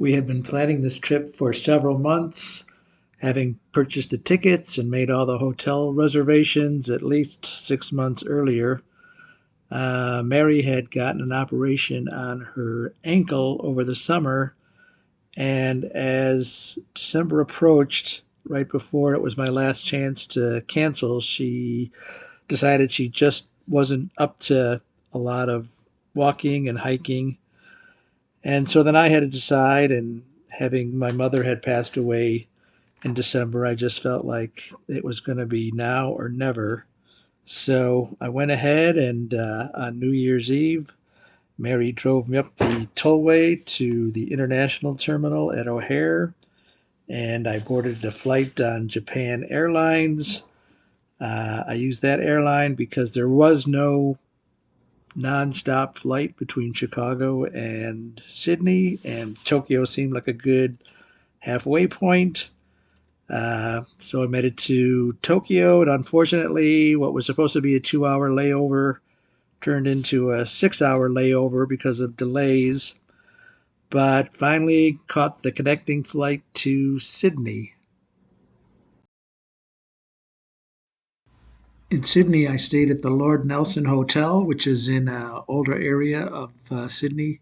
We had been planning this trip for several months, having purchased the tickets and made all the hotel reservations at least 6 months earlier. Mary had gotten an operation on her ankle over the summer, and as December approached, right before it was my last chance to cancel, she decided she just wasn't up to a lot of walking and hiking. And so then I had to decide, and having my mother had passed away in December, I just felt like it was going to be now or never. So I went ahead and on New Year's Eve, Mary drove me up the tollway to the international terminal at O'Hare, and I boarded a flight on Japan Airlines. I used that airline because there was no nonstop flight between Chicago and Sydney, and Tokyo seemed like a good halfway point. So I made it to Tokyo, and unfortunately, what was supposed to be a 2 hour layover turned into a 6 hour layover because of delays, but finally caught the connecting flight to Sydney. In Sydney, I stayed at the Lord Nelson Hotel, which is in an older area of Sydney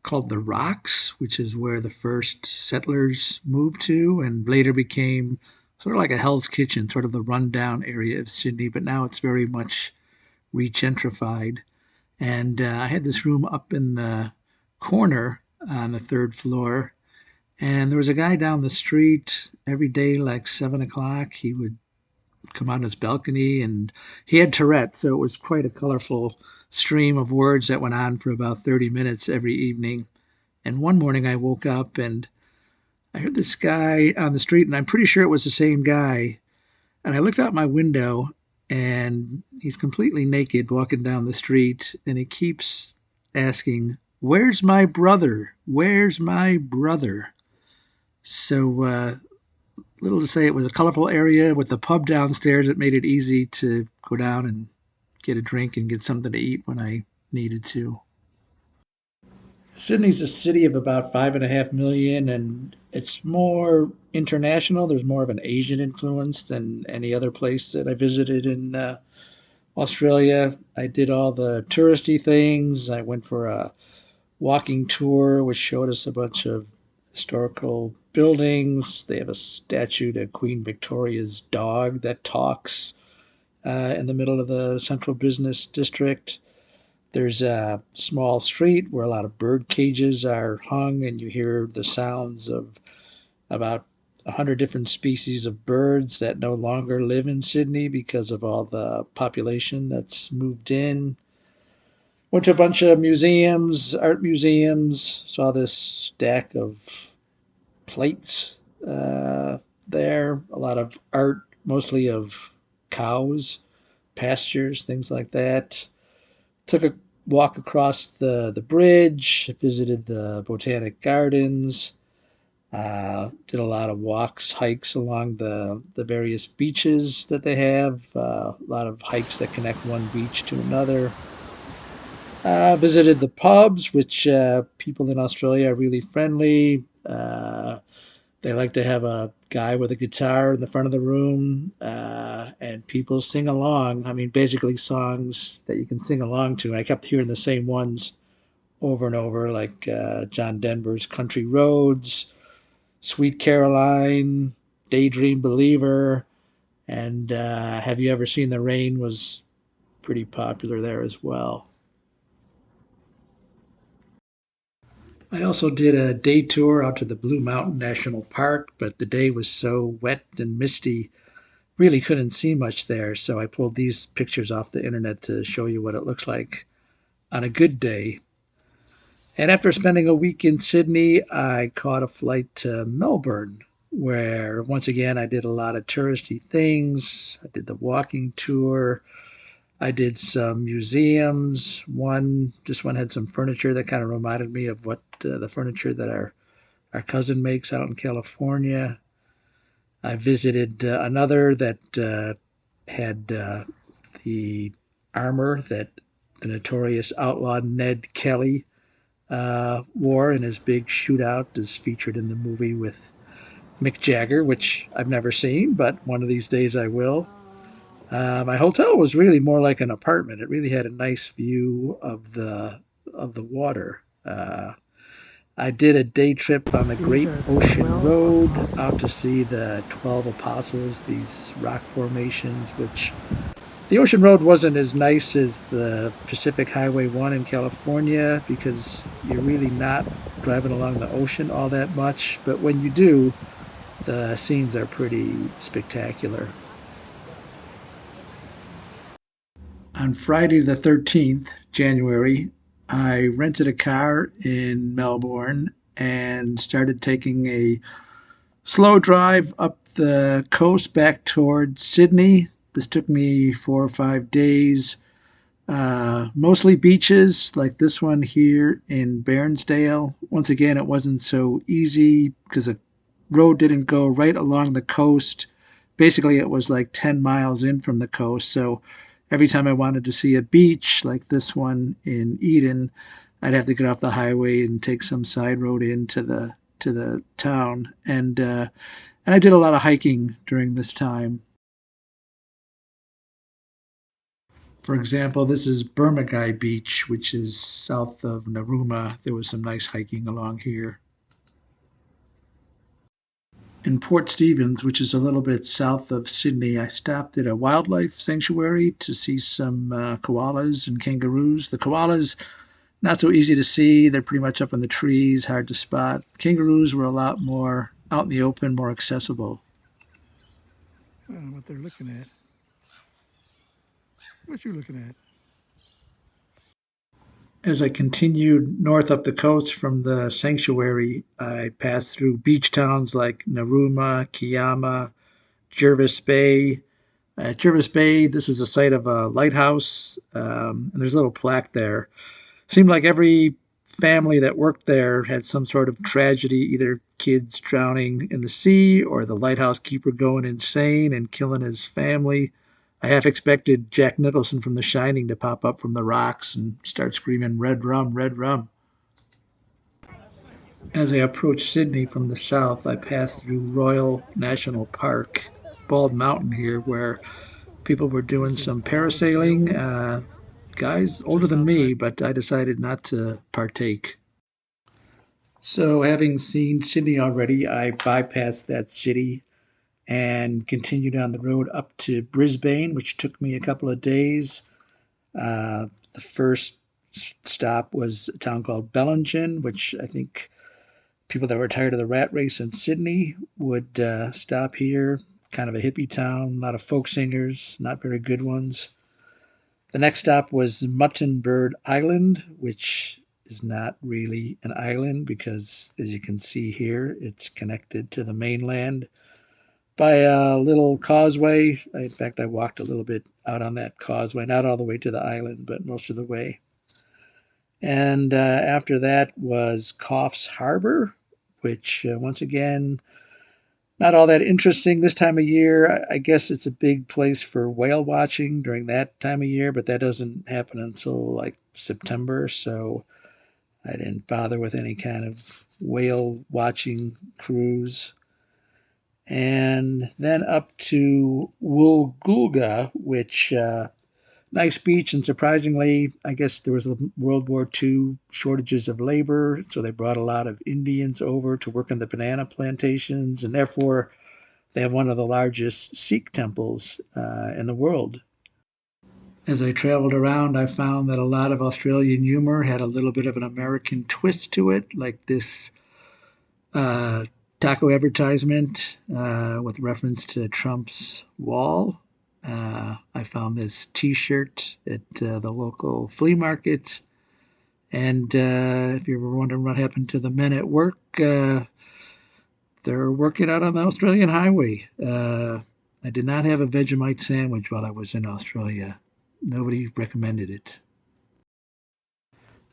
called the Rocks, which is where the first settlers moved to and later became sort of like a Hell's Kitchen, sort of the rundown area of Sydney, but now it's very much regentrified. And I had this room up in the corner on the third floor, and there was a guy down the street every day, like 7 o'clock. He would come on his balcony, and he had Tourette's, so it was quite a colorful stream of words that went on for about 30 minutes every evening. And one morning I woke up and I heard this guy on the street, and I'm pretty sure it was the same guy. And I looked out my window, and he's completely naked walking down the street, and he keeps asking, "Where's my brother? Where's my brother?" So, little to say, it was a colorful area with a pub downstairs that made it easy to go down and get a drink and get something to eat when I needed to. Sydney's a city of about 5.5 million, and it's more international. There's more of an Asian influence than any other place that I visited in Australia. I did all the touristy things. I went for a walking tour, which showed us a bunch of historical buildings. They have a statue to Queen Victoria's dog that talks in the middle of the central business district. There's a small street where a lot of bird cages are hung, and you hear the sounds of about 100 different species of birds that no longer live in Sydney because of all the population that's moved in. Went to a bunch of museums, art museums, saw this stack of plates there, a lot of art, mostly of cows, pastures, things like that. Took a walk across the bridge, visited the Botanic Gardens, did a lot of walks, hikes along the various beaches that they have, a lot of hikes that connect one beach to another. Visited the pubs, which people in Australia are really friendly. They like to have a guy with a guitar in the front of the room, and people sing along. I mean, basically songs that you can sing along to. And I kept hearing the same ones over and over, like John Denver's Country Roads, Sweet Caroline, Daydream Believer, and Have You Ever Seen the Rain was pretty popular there as well. I also did a day tour out to the Blue Mountain National Park, but the day was so wet and misty, really couldn't see much there. So I pulled these pictures off the internet to show you what it looks like on a good day. And after spending a week in Sydney, I caught a flight to Melbourne, where once again I did a lot of touristy things. I did the walking tour. I did some museums. One had some furniture that kind of reminded me of what the furniture that our cousin makes out in California. I visited another that had the armor that the notorious outlaw Ned Kelly wore in his big shootout is featured in the movie with Mick Jagger, which I've never seen, but one of these days I will. My hotel was really more like an apartment. It really had a nice view of the water. I did a day trip on the These Great are the Ocean 12 Road out to apostles. see the 12 Apostles, these rock formations, which the Ocean Road wasn't as nice as the Pacific Highway 1 in California because you're really not driving along the ocean all that much. But when you do, the scenes are pretty spectacular. On Friday the 13th, January, I rented a car in Melbourne and started taking a slow drive up the coast back towards Sydney. This took me 4 or 5 days. Mostly beaches like this one here in Bairnsdale. Once again, it wasn't so easy because the road didn't go right along the coast. Basically, it was like 10 miles in from the coast. So every time I wanted to see a beach like this one in Eden, I'd have to get off the highway and take some side road into the town. And I did a lot of hiking during this time. For example, this is Burmagai Beach, which is south of Narooma. There was some nice hiking along here. In Port Stephens, which is a little bit south of Sydney, I stopped at a wildlife sanctuary to see some koalas and kangaroos. The koalas, not so easy to see. They're pretty much up in the trees, hard to spot. Kangaroos were a lot more out in the open, more accessible. I don't know what they're looking at. What you looking at? As I continued north up the coast from the sanctuary, I passed through beach towns like Narooma, Kiama, Jervis Bay. At Jervis Bay, this was the site of a lighthouse, and there's a little plaque there. Seemed like every family that worked there had some sort of tragedy, either kids drowning in the sea or the lighthouse keeper going insane and killing his family. I half expected Jack Nicholson from The Shining to pop up from the rocks and start screaming, "Red rum, red rum." As I approached Sydney from the south, I passed through Royal National Park, Bald Mountain here, where people were doing This is some Bald parasailing. Hills, Guys older just than outside. me, but I decided not to partake. So, having seen Sydney already, I bypassed that city and continued on the road up to Brisbane, which took me a couple of days. The first stop was a town called Bellingen, which I think people that were tired of the rat race in Sydney would stop here. Kind of a hippie town, a lot of folk singers, not very good ones. The next stop was Mutton Island, which is not really an island because, as you can see here, it's connected to the mainland by a little causeway. In fact, I walked a little bit out on that causeway, not all the way to the island, but most of the way. And after that was Coffs Harbor, which, once again, not all that interesting this time of year. I guess it's a big place for whale watching during that time of year, but that doesn't happen until like September, so I didn't bother with any kind of whale watching cruise. And then up to Woolgoolga, which nice beach, and surprisingly, I guess there was a World War II shortages of labor, so they brought a lot of Indians over to work in the banana plantations, and therefore they have one of the largest Sikh temples in the world. As I traveled around, I found that a lot of Australian humor had a little bit of an American twist to it, like this uh, taco advertisement with reference to Trump's wall. I found this t shirt at the local flea market. And if you were wondering what happened to the men at work, they're working out on the Australian highway. I did not have a Vegemite sandwich while I was in Australia. Nobody recommended it.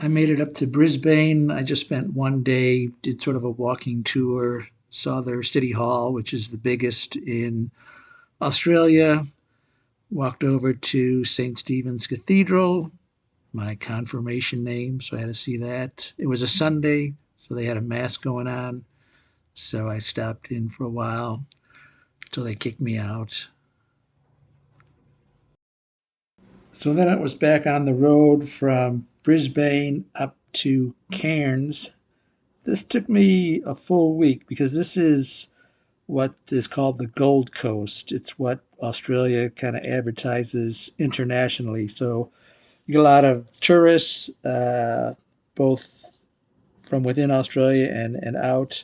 I made it up to Brisbane. I just spent one day, did sort of a walking tour, saw their city hall, which is the biggest in Australia, walked over to St. Stephen's Cathedral, my confirmation name, so I had to see that. It was a Sunday, so they had a mass going on, so I stopped in for a while until they kicked me out. So then it was back on the road from Brisbane up to Cairns. This took me a full week because this is what is called the Gold Coast. It's what Australia kind of advertises internationally. So you get a lot of tourists, both from within Australia and out.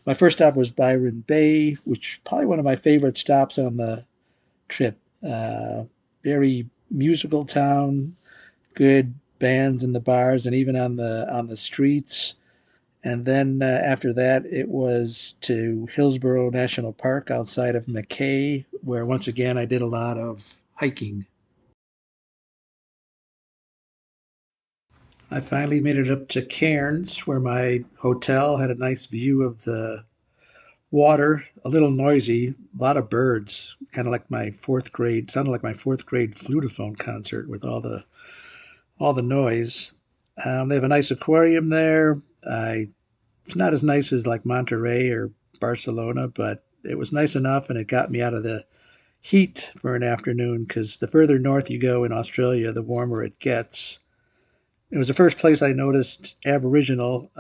My first stop was Byron Bay, which is probably one of my favorite stops on the trip. Very musical town, good bands in the bars and even on the streets. And then after that, it was to Hillsborough National Park outside of Mackay, where once again I did a lot of hiking. I finally made it up to Cairns, where my hotel had a nice view of the water, a little noisy, a lot of birds, kind of like my fourth grade, sounded like my fourth grade flutophone concert with all the noise. They have a nice aquarium there. It's not as nice as like Monterey or Barcelona, but it was nice enough, and it got me out of the heat for an afternoon because the further north you go in Australia, the warmer it gets. It was the first place I noticed Aboriginal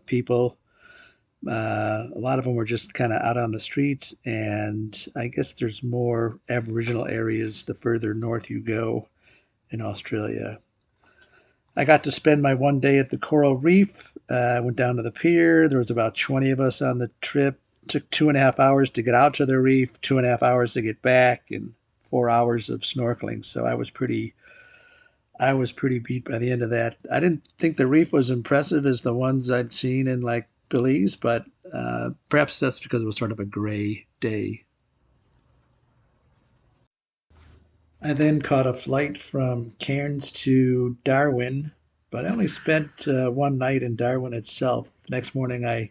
people. A lot of them were just kind of out on the street, and I guess there's more Aboriginal areas the further north you go in Australia. I got to spend my one day at the coral reef. I went down to the pier. There was about 20 of us on the trip. It took 2.5 hours to get out to the reef, 2.5 hours to get back, and 4 hours of snorkeling. So I was pretty beat by the end of that. I didn't think the reef was impressive as the ones I'd seen in like Belize, but perhaps that's because it was sort of a gray day. I then caught a flight from Cairns to Darwin, but I only spent one night in Darwin itself. Next morning, I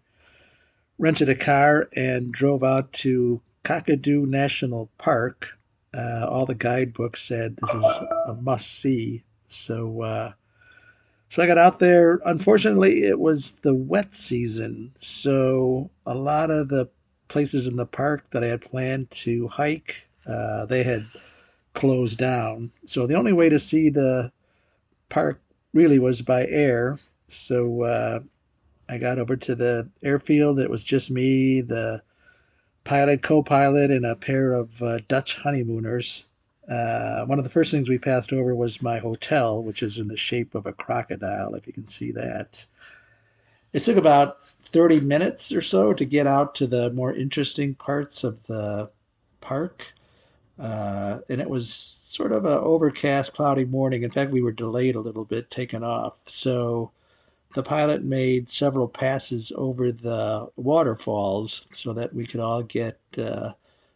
rented a car and drove out to Kakadu National Park. All the guidebooks said this is a must see. So I got out there. Unfortunately, it was the wet season, so a lot of the places in the park that I had planned to hike, they had closed down. So the only way to see the park really was by air. So I got over to the airfield. It was just me, the pilot, co pilot, and a pair of Dutch honeymooners. One of the first things we passed over was my hotel, which is in the shape of a crocodile, if you can see that. It took about 30 minutes or so to get out to the more interesting parts of the park. And it was sort of an overcast, cloudy morning. In fact, we were delayed a little bit taking off. So the pilot made several passes over the waterfalls so that we could all get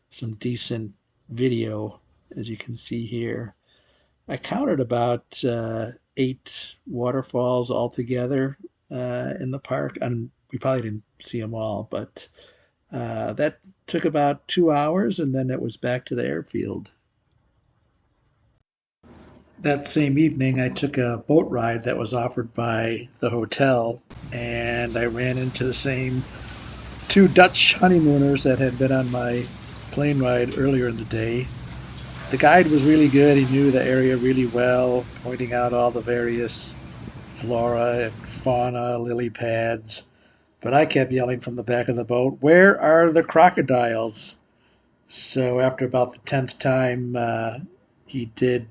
some decent video, as you can see here. I counted about 8 waterfalls altogether in the park, and we probably didn't see them all, but that took about 2 hours, and then it was back to the airfield. That same evening, I took a boat ride that was offered by the hotel, and I ran into the same two Dutch honeymooners that had been on my plane ride earlier in the day. The guide was really good. He knew the area really well, pointing out all the various flora and fauna, lily pads. But I kept yelling from the back of the boat, "Where are the crocodiles?" So after about the 10th time, he did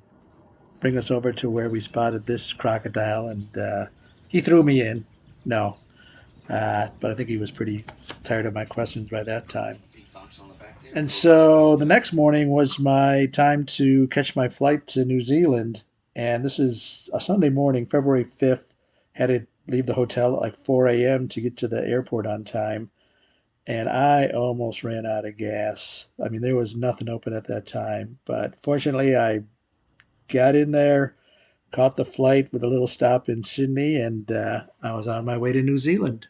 bring us over to where we spotted this crocodile, and he threw me in. No, but I think he was pretty tired of my questions by that time. And so the next morning was my time to catch my flight to New Zealand. And this is a Sunday morning, February 5th. Had to leave the hotel at like 4 a.m. to get to the airport on time. And I almost ran out of gas. I mean, there was nothing open at that time. But fortunately, I got in there, caught the flight with a little stop in Sydney, and I was on my way to New Zealand.